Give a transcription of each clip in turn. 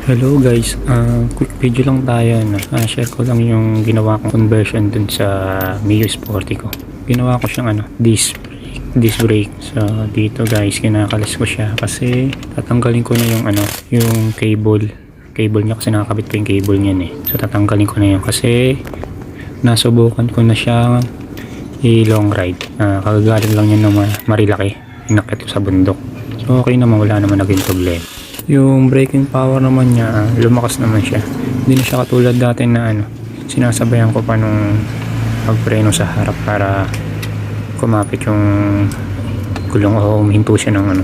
Hello guys, quick video lang tayo share ko lang yung ginawa kong conversion dun sa Mio Sporty ko. Ginawa ko siyang disc brake. So dito guys, kinakalas ko siya kasi tatanggalin ko na yung cable niya kasi nakakabit ko yung cable niyan So tatanggalin ko na yun kasi nasubukan ko na siya i-long ride. Kagagaling lang yun ng Marilaki, inakit ko sa bundok. So okay naman, wala naman naging problema. Yung braking power naman niya, lumakas naman siya. Hindi na siya katulad dati na sinasabayan ko pa nung pagpreno sa harap para kumapit yung gulong o huminto siya ng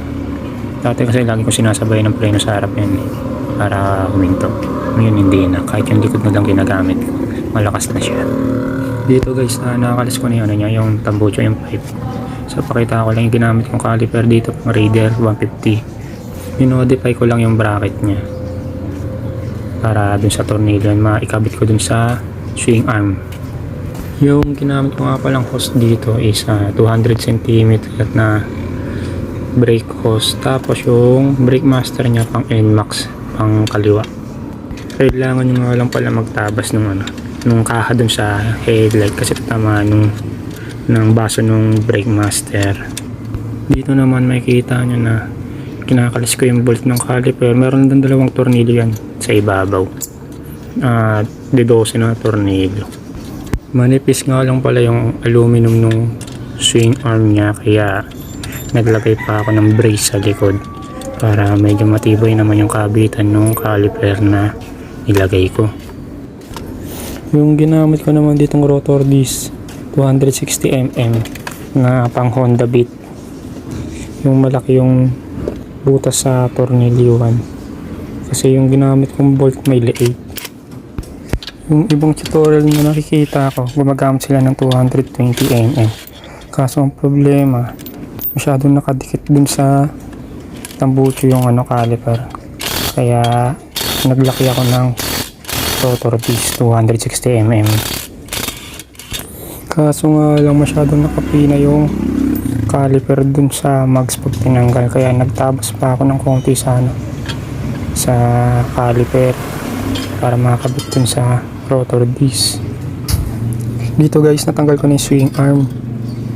Dati kasi lagi ko sinasabayan ng preno sa harap yan para huminto. Ngayon hindi na, kahit yung likod na lang ginagamit, malakas na siya. Dito guys, nakakalas ko na yung tambucho, yung pipe. So pakita ko lang yung ginamit kong caliper dito, pang Raider 150. Minodify ko lang yung bracket niya para dun sa tornilyo maikabit ko dun sa swing arm. Yung ginamit ko nga palang hose dito is 200 cm na brake hose, tapos yung brake master niya pang NMAX, pang kaliwa. Kailangan nyo nga lang pala magtabas nung kaha dun sa headlight kasi tatamaan ng baso nung brake master. Dito naman makikita nyo na kinakalis ko yung bolt ng caliper. Meron din dalawang tornilyo yan sa ibabaw, D12 na tornilyo. Manipis nga lang pala yung aluminum nung swing arm niya, kaya naglagay pa ako ng brace sa likod para medyo matibay naman yung kabitan nung caliper na ilagay ko. Yung ginamit ko naman ditong rotor disc 260mm na pang Honda Beat. Yung malaki yung butas sa tornilyuhan kasi yung ginamit kong bolt may liit. Yung ibang tutorial na nakikita ko, gumagamit sila ng 220mm, kaso ang problema masyadong nakadikit dun sa tambucho yung caliper, kaya naglaki ako ng rotor disc 260mm. Kaso nga lang masyadong nakapina yung caliper dun sa mags pag tinanggal, kaya nagtabas pa ako ng konti sa caliper para makakabit dun sa rotor disc. Dito guys, natanggal ko na yung swing arm.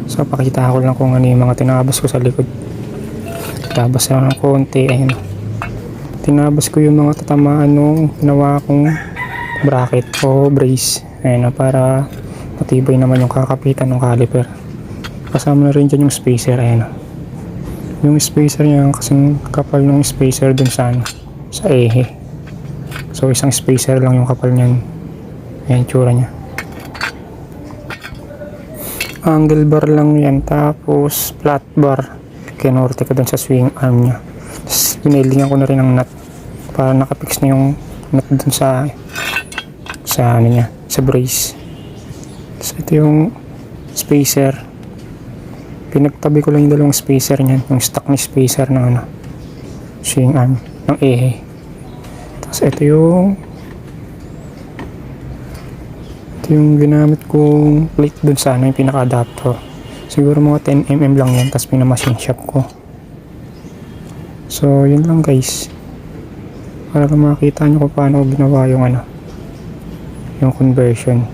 So pakita ko lang kung ano yung mga tinabas ko sa likod. Tabas lang ng konti, ayun. Tinabas ko yung mga tatamaan nung ginawa kong bracket o brace, ayun, para matibay naman yung kakapitan ng caliper. Kasama na rin dyan yung spacer, ayan. Yung spacer niya kasing kapal ng spacer dun sa ehe. So isang spacer lang yung kapal niyan. Ayan tsura niya. Angle bar lang yan, tapos flat bar kinorte ko dun sa swing arm niya. Tapos pinelingan ko na rin ang nut para nakapix na yung nut dun sa brace. Tapos ito yung spacer. Pinagtabi ko lang yung dalawang spacer niyan, yung stock ni spacer ng swing arm ng ehe. Tapos ito yung ginamit kong plate dun sa yung pinaka adapter. Siguro mga 10mm lang yan, tapos pinamachine shop ko. So yun lang guys, para makita nyo kung paano ginawa yung conversion.